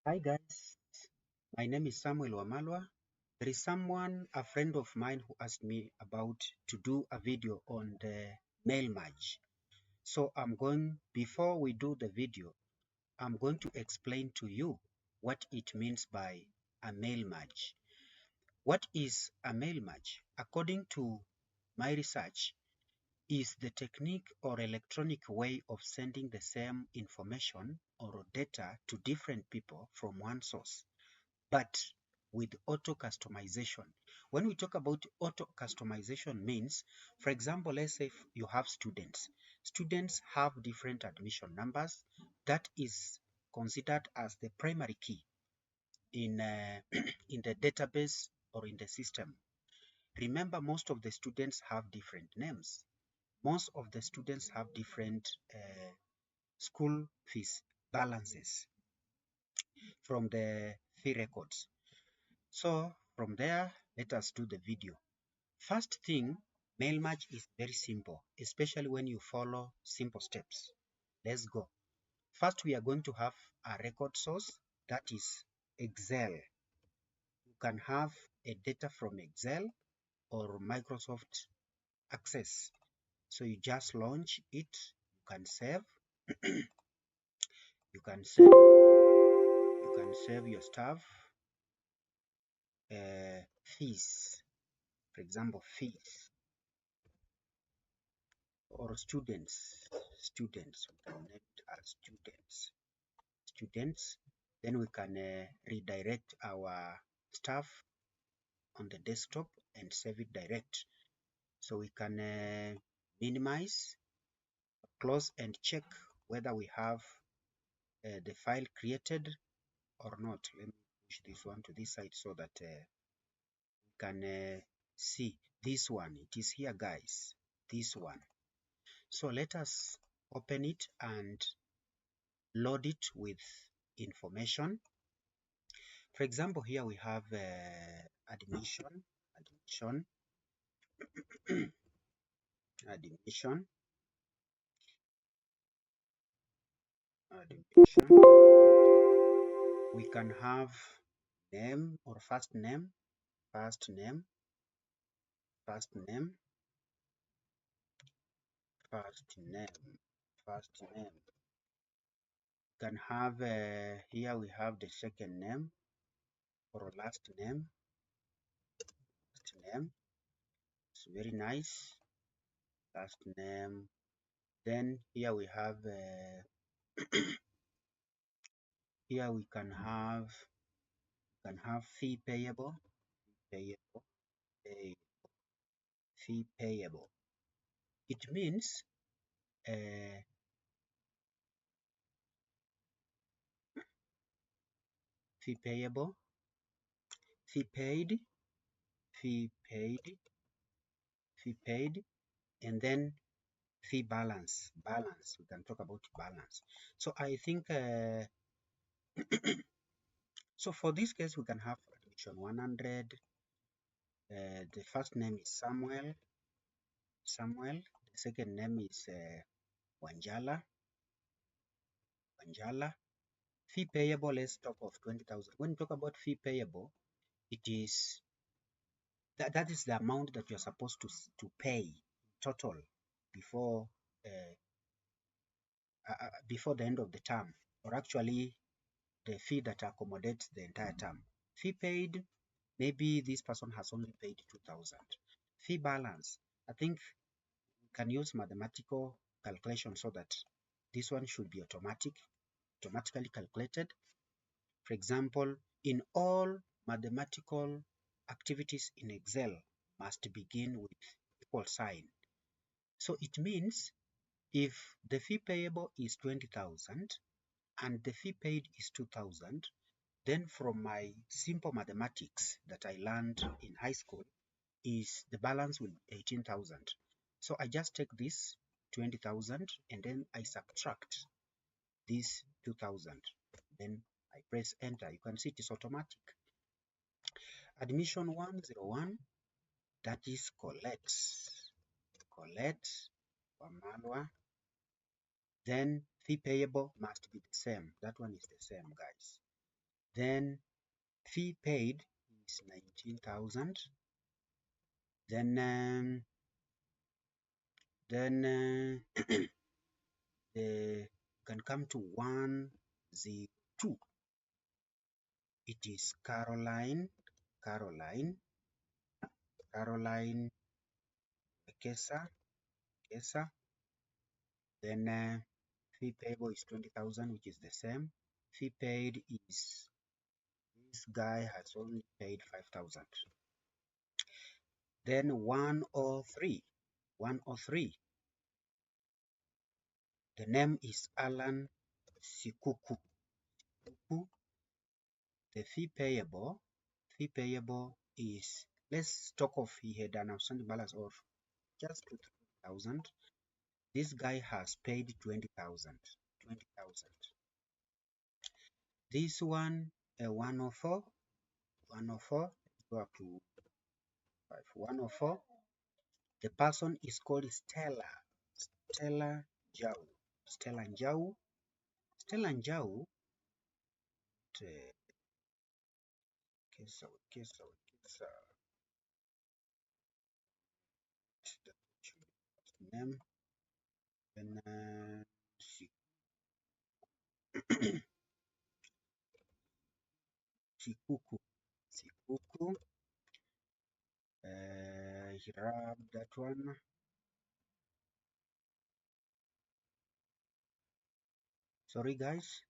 Hi guys, my name is Samuel Wamalwa. There is someone, a friend of mine, who asked me about to do a video on the mail merge. So before we do the video, I'm going to explain to you what it means by a mail merge. What is a mail merge? According to my research, is the technique or electronic way of sending the same information or data to different people from one source, but with auto customization. When we talk about auto customization means, for example, let's say you have students. Students have different admission numbers. That is considered as the primary key in, in the database or in the system. Remember, most of the students have different names. Most of the students have different school fees balances from the fee records. So from there, let us do the video. First thing, mail merge is very simple, especially when you follow simple steps. Let's go. First, we are going to have a record source, that is Excel. You can have a data from Excel or Microsoft Access. So you just launch it, you can save, you can save your stuff, fees, for example, fees, or students. We can name it as students. Then we can redirect our stuff on the desktop and save it direct. So we can minimize, close, and check whether we have the file created or not. Let me push this one to this side so that we can see this one. It is here, guys, this one. So let us open it and load it with information. For example, here we have admission, admission. We can have name or first name, first name, first name, first name, first name. We can have here we have the second name or last name, last name. It's very nice. Last name. Then here we have here we can have fee payable, payable, fee payable. It means fee payable, fee paid, fee paid, fee paid, and then fee balance. Balance. We can talk about balance. So I think so for this case we can have admission 100. The first name is Samuel. Samuel. The second name is Wanjala. Wanjala. Fee payable, let's talk of 20,000. When you talk about fee payable, it is that is the amount that you're supposed to pay total before before the end of the term, or actually the fee that accommodates the entire term. Fee paid, maybe this person has only paid 2,000. Fee balance, I think we can use mathematical calculation so that this one should be automatically calculated. For example, in all mathematical activities in Excel must begin with equal sign. So it means if the fee payable is 20,000 and the fee paid is 2,000, then from my simple mathematics that I learned in high school is the balance will be 18,000. So I just take this 20,000 and then I subtract this 2,000. Then I press enter. You can see it is automatic. Admission 101, that is Colette Wamalwa. Then fee payable must be the same. That one is the same, guys. Then fee paid is 19,000. Then the can come to 102. It is Caroline Kesa. Then fee payable is 20,000, which is the same. Fee paid is, this guy has only paid 5,000. Then 103. The name is Alan Sikuku. The fee payable is, let's talk of he had an outstanding balance of just 2,000. This guy has paid 20,000. This one, 104. Go up to 104. The person is called Stella Njau. Stella Njau. Name. Then Sikuku. Grab that one. Sorry guys.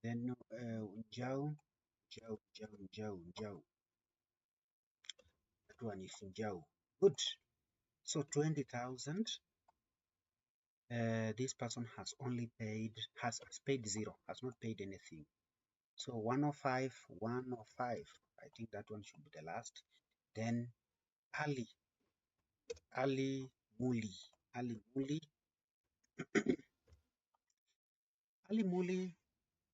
Then Njau. That one is Njau. Good. So 20,000. This person has only paid, has paid zero, has not paid anything. So 105. I think that one should be the last. Then Ali Muli. Ali Muli,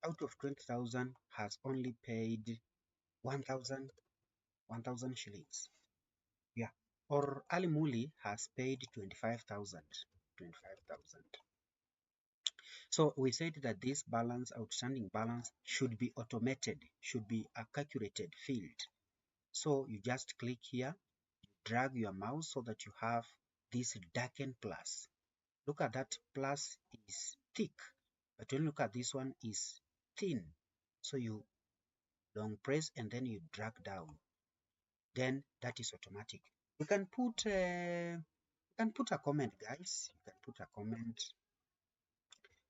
out of 20,000, has only paid 1,000 shillings. Yeah. Or Ali Muli has paid 25,000. So we said that this balance, outstanding balance, should be automated, should be a calculated field. So you just click here, drag your mouse so that you have this darken plus. Look at that, plus is thick, but when you look at this one is thin. So you long press and then you drag down. Then that is automatic. You can put a comment, guys. You can put a comment.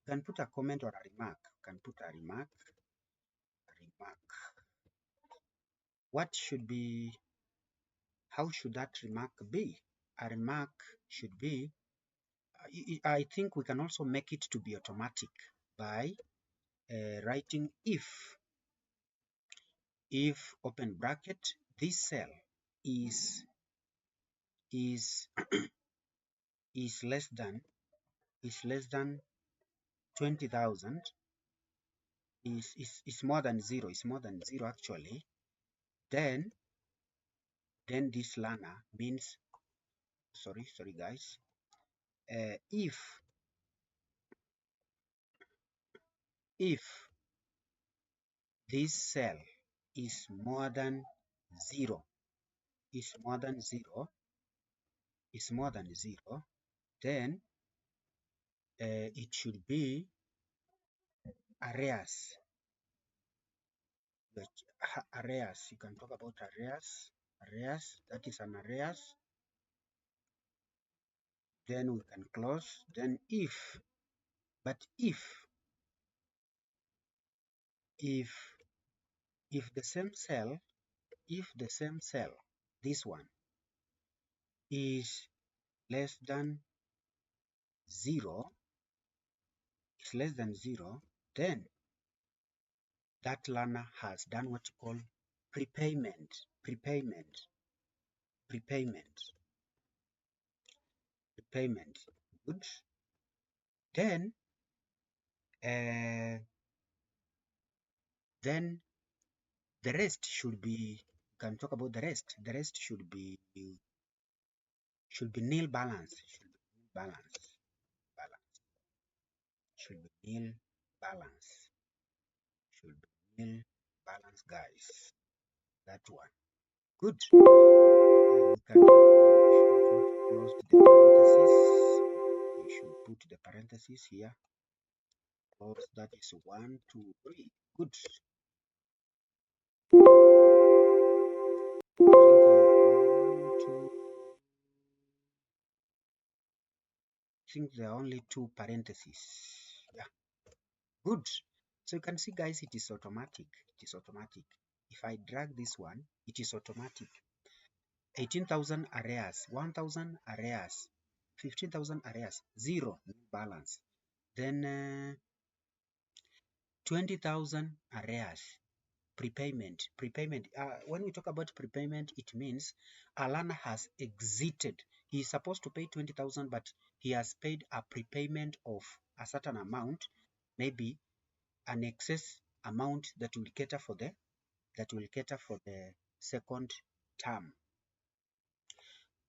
You can put a comment or a remark. You can put a remark. What should be, how should that remark be? A remark should be, I think we can also make it to be automatic by writing if open bracket, this cell is less than 20,000, is more than zero, actually, then this learner means, sorry guys, if this cell is more than zero, then it should be arrears. You can talk about arrears, that is an arrears. Then we can close. Then if the same cell, this one, is less than zero, then that learner has done what you call prepayment. Good. Then the rest should be, you can talk about the rest. The rest should be nil balance. Should be nil balance. nil balance, guys. That one. Good. Then we can, we should have not closed the parentheses. We should put the parentheses here. Close. That is 1, 2, 3. Good. I think 1, 2. I think there are only 2 parentheses. Yeah. Good. So you can see, guys, it is automatic. It is automatic. If I drag this one, it is automatic. 18,000 arrears, 1,000 arrears, 15,000 arrears, 0 balance. Then 20,000 arrears, prepayment. When we talk about prepayment, it means a learner has exited. He is supposed to pay 20,000, but he has paid a prepayment of a certain amount, maybe an excess amount that will cater for the second term.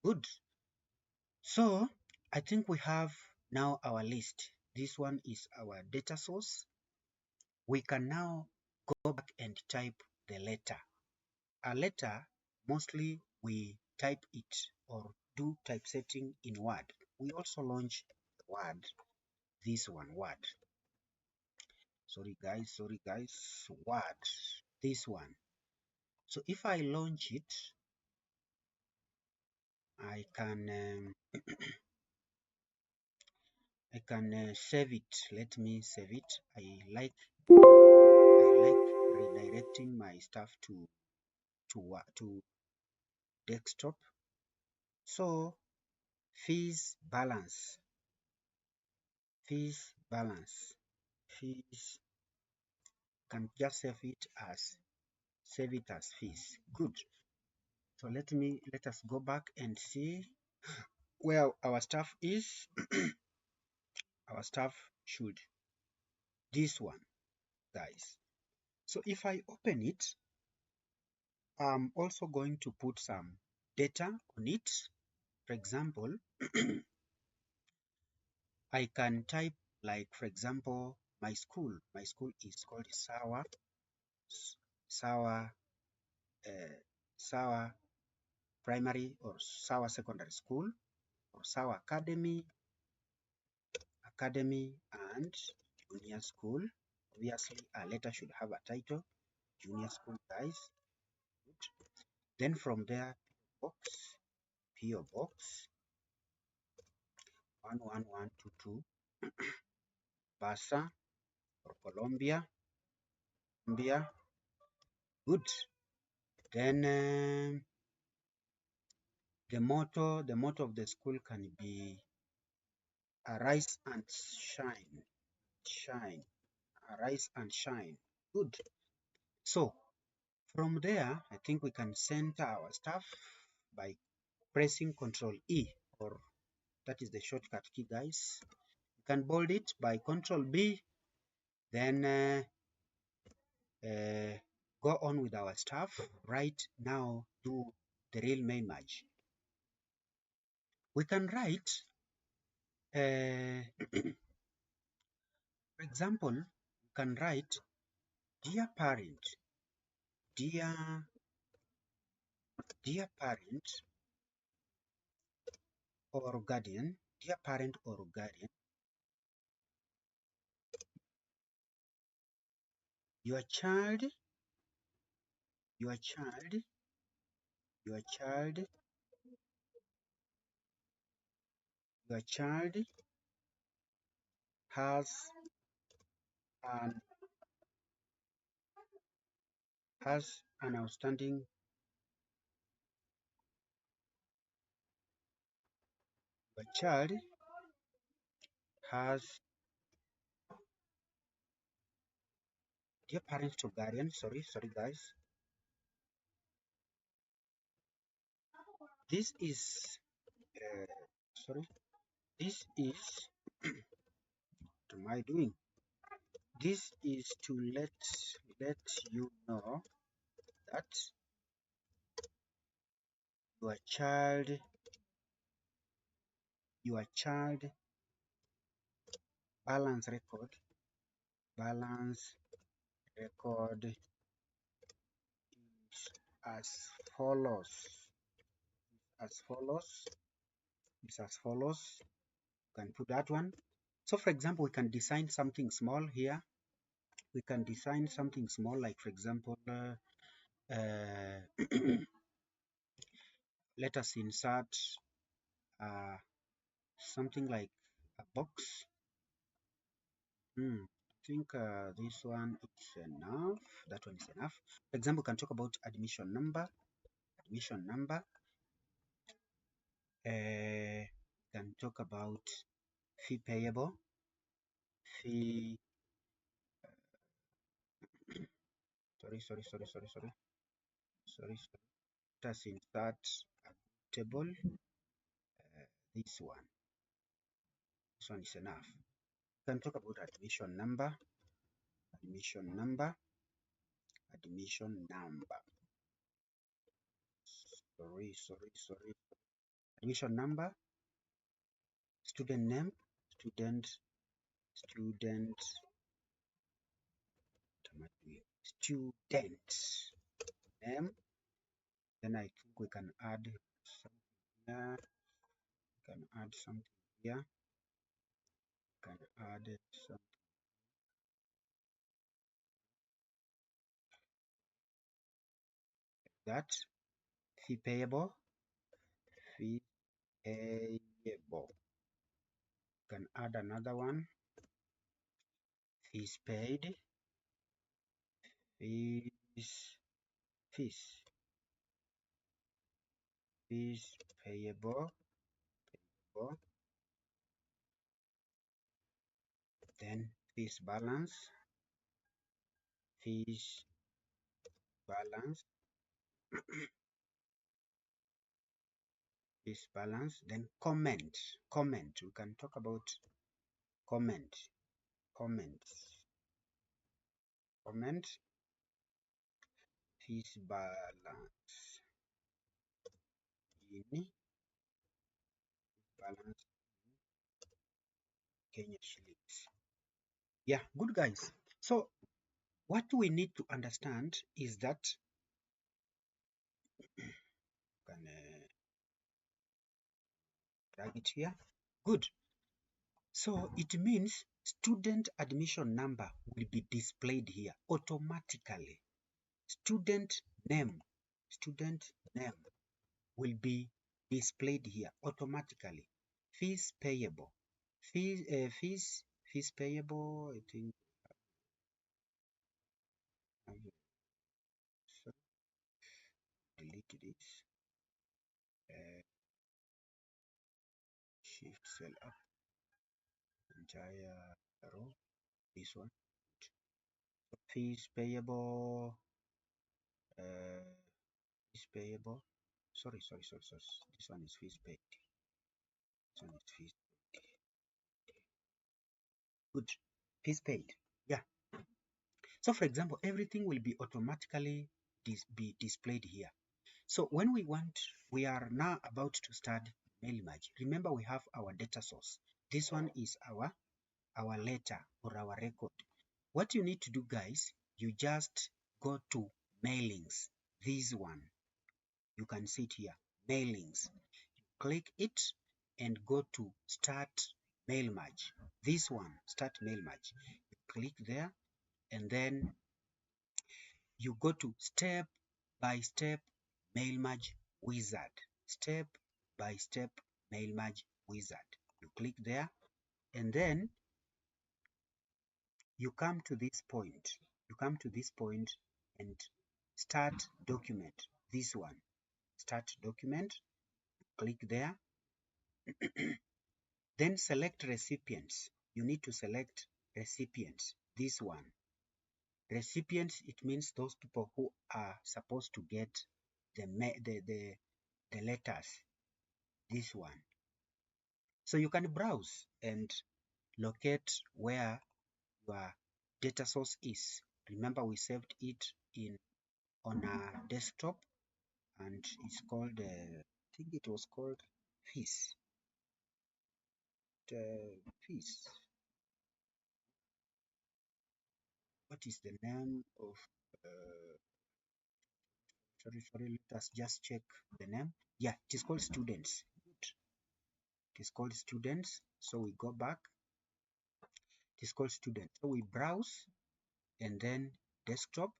Good. So I think we have now our list. This one is our data source. We can now go back and type the letter. A letter, mostly we type it or do typesetting in Word. We also launch Word. This one, Word. Sorry guys, Word. This one. So if I launch it, I can save it. Let me save it. I like redirecting my stuff to desktop. So fees balance, fees, can just save it as fees. Good. So let us go back and see where our stuff is. Our stuff should this one, guys. So if I open it, I'm also going to put some data on it. For example, I can type, like, for example, my school. My school is called Sawa Primary or Sawa Secondary School or Sawa Academy and Junior School. Obviously, a letter should have a title, Junior School, guys. Then from there, PO Box 11122, Basa or Colombia. Good. Then the motto of the school can be arise and shine, arise and shine. Good. So from there, I think we can center our stuff by pressing Control E, or that is the shortcut key, guys. You can bold it by Control B, then go on with our stuff. Right now, do the real main merge. We can write, for example, you can write, dear parent, dear parent or guardian, dear parent or guardian, your child has an outstanding, your child has, dear parent to guardian, sorry guys, this is this is what am I doing? This is to let you know that your child balance record record is as follows. As follows. It's as follows. You can put that one. So for example, we can design something small here. We can design something small, like for example, let us insert something like a box. I think this one is enough. That one is enough. For example, we can talk about admission number. Admission number. Can talk about fee payable. Fee. Sorry. Let us insert a table. This one. This one is enough. We can talk about admission number. Admission number. Admission number. Sorry. Admission number. Student name. Student name. Then I think we can add something here. We can add something here. We can add something. That fee payable. Fee payable. We can add another one. Fees paid. Fees payable. Then fees balance. Fees balance. Fees balance. Then comment. We can talk about comment. Fees balance in Kenya shillings. Yeah, good guys. So what we need to understand is that can drag it here. Good. So it means student admission number will be displayed here automatically. Student name will be displayed here automatically. Fees payable. Fees payable, I think. So delete this. Shift cell up. Entire row. This one. Fees payable. Fees payable. Sorry. This one is fees paid. This one is fees paid. Good. Fees paid. Yeah. So for example, everything will be automatically be displayed here. So when we are now about to start Mailmerge. Remember, we have our data source. This one is our letter or our record. What you need to do, guys, you just go to mailings. This one, you can see it here, mailings. Click it and go to start Mailmerge. This one, start Mailmerge. You click there and then you go to step-by-step Mailmerge wizard. Step-by-step Mailmerge wizard. You click there and then you come to this point. And start document. This one, start document. Click there. Then select recipients. You need to select recipients. This one. Recipients, it means those people who are supposed to get the letters. This one. So you can browse and locate where your data source is. Remember, we saved it on a desktop, and it's called I think it was called fees. Fees. What what is the name of sorry, let us just check the name. Yeah, it is called students. It is called students. So we go back. It is called students. So we browse and then desktop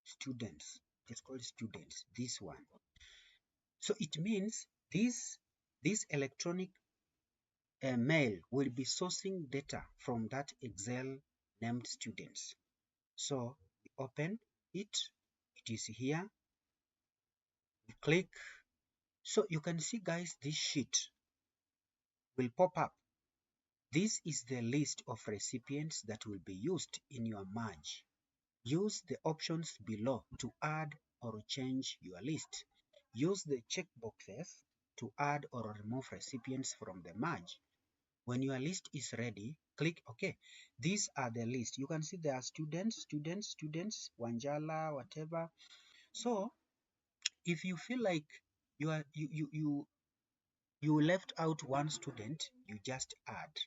students. It's called students. This one. So it means this electronic mail will be sourcing data from that Excel named students. So we open it. It is here. We click. So you can see, guys, this sheet will pop up. This is the list of recipients that will be used in your merge. Use the options below to add or change your list. Use the checkboxes to add or remove recipients from the merge. When your list is ready, click OK. These are the list. You can see there are students, Wanjala, whatever. So if you feel like you left out one student, you just add.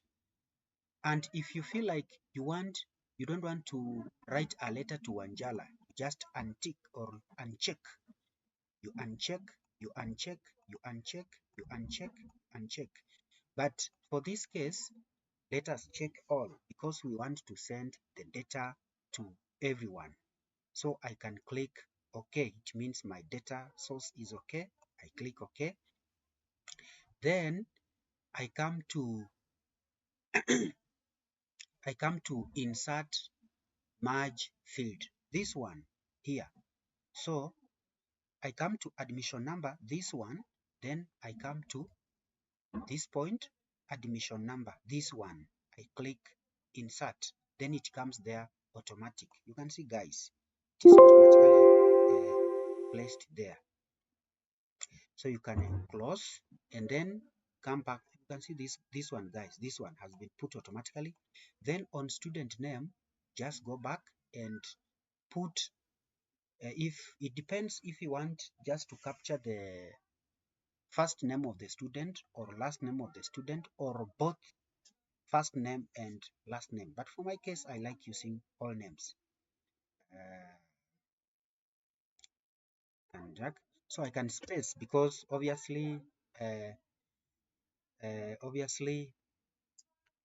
And if you feel like you don't want to write a letter to Wanjala, just untick or uncheck. You uncheck, you uncheck, you uncheck, you uncheck, uncheck. But for this case, let us check all because we want to send the data to everyone. So I can click OK. It means my data source is OK. I click OK. Then I come to insert merge field. This one here. So I come to admission number, this one. Then I come to this point, admission number, this one. I click insert. Then it comes there automatic. You can see, guys, it is automatically placed there. So you can close and then come back. You can see this one, guys. This one has been put automatically. Then on student name, just go back and put if it depends if you want just to capture the first name of the student or last name of the student or both first name and last name. But for my case, I like using all names. And drag. So I can space because obviously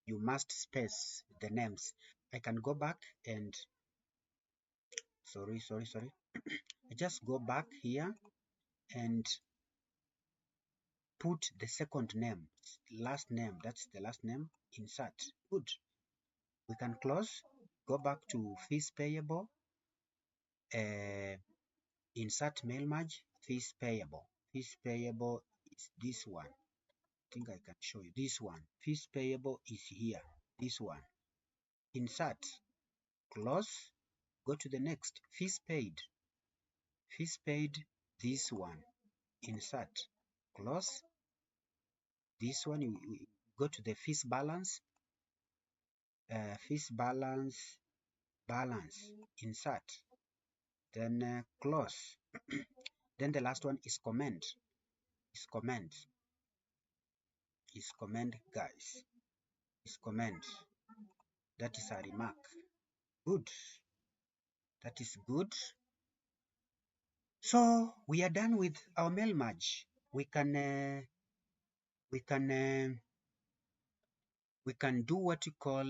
you must space the names. I can go back and sorry. I just go back here and put the second name, last name, that's the last name, insert. Good. We can close, go back to fees payable, insert mail merge, fees payable. Fees payable is this one. I think I can show you this one. Fees payable is here, this one. Insert, close, go to the next. Fees paid, this one. Insert, close. This one, you go to the fees balance, balance, insert, then close. Then the last one is comment, guys, is comment. That is a remark. Good. That is good. So we are done with our mail merge. We can do what you call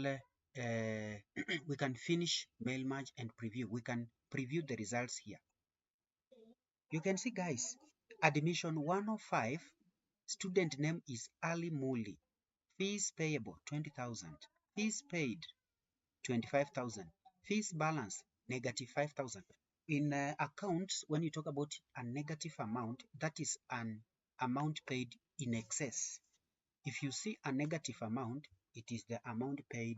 we can finish mail merge and preview. We can preview the results here. You can see, guys, admission 105, student name is Ali Muli, fees payable 20,000, fees paid 25,000, fees balance negative 5,000. In accounts, when you talk about a negative amount, that is an amount paid in excess. If you see a negative amount, it is the amount paid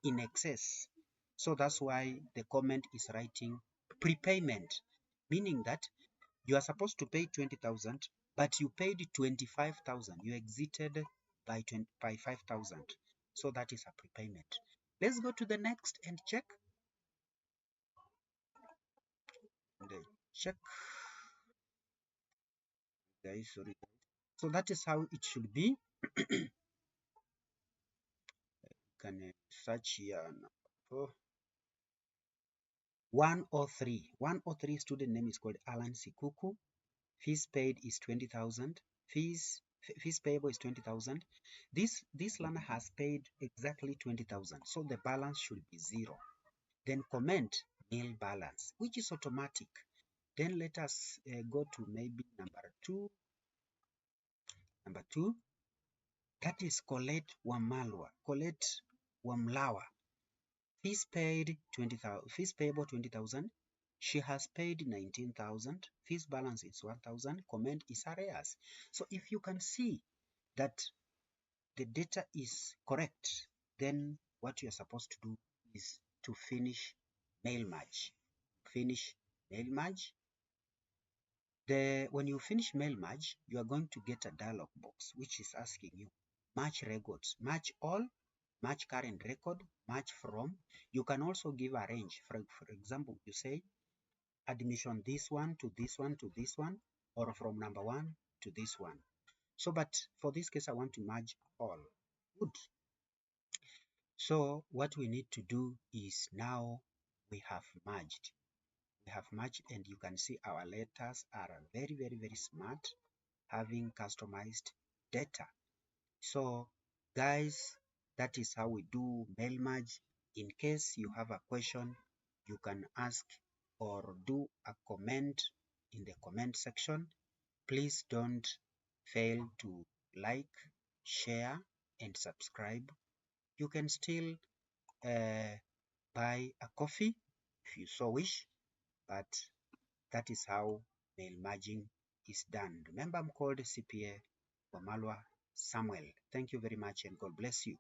in excess. So that's why the comment is writing prepayment, meaning that you are supposed to pay 20,000, but you paid 25,000. You exited by 5,000. So that is a prepayment. Let's go to the next and check. And check. Guys, sorry. So that is how it should be. Can search here now. 103 student name is called Alan Sikuku. Fees paid is 20,000. Fees payable is 20,000. This learner has paid exactly 20,000, so the balance should be 0. Then comment nil balance, which is automatic. Then let us go to maybe number two. Number 2, that is Colette Wamlawa. Fees paid 20,000. Fees payable 20,000. She has paid 19,000. Fees balance is 1,000. Comment is arrears. So if you can see that the data is correct, then what you are supposed to do is to finish mail merge. Finish mail merge. When you finish mail merge, you are going to get a dialog box which is asking you match records, match all, match current record, match from. You can also give a range. For example, you say admission this one to this one to this one, or from number 1 to this one. So, but for this case, I want to merge all. Good. So what we need to do is now we have merged. We have merged, and you can see our letters are very, very, very smart, having customized data. So guys, that is how we do mail merge. In case you have a question, you can ask or do a comment in the comment section. Please don't fail to like, share, and subscribe. You can still buy a coffee if you so wish, but that is how mail merging is done. Remember, I'm called CPA Wamalwa Samuel. Thank you very much, and God bless you.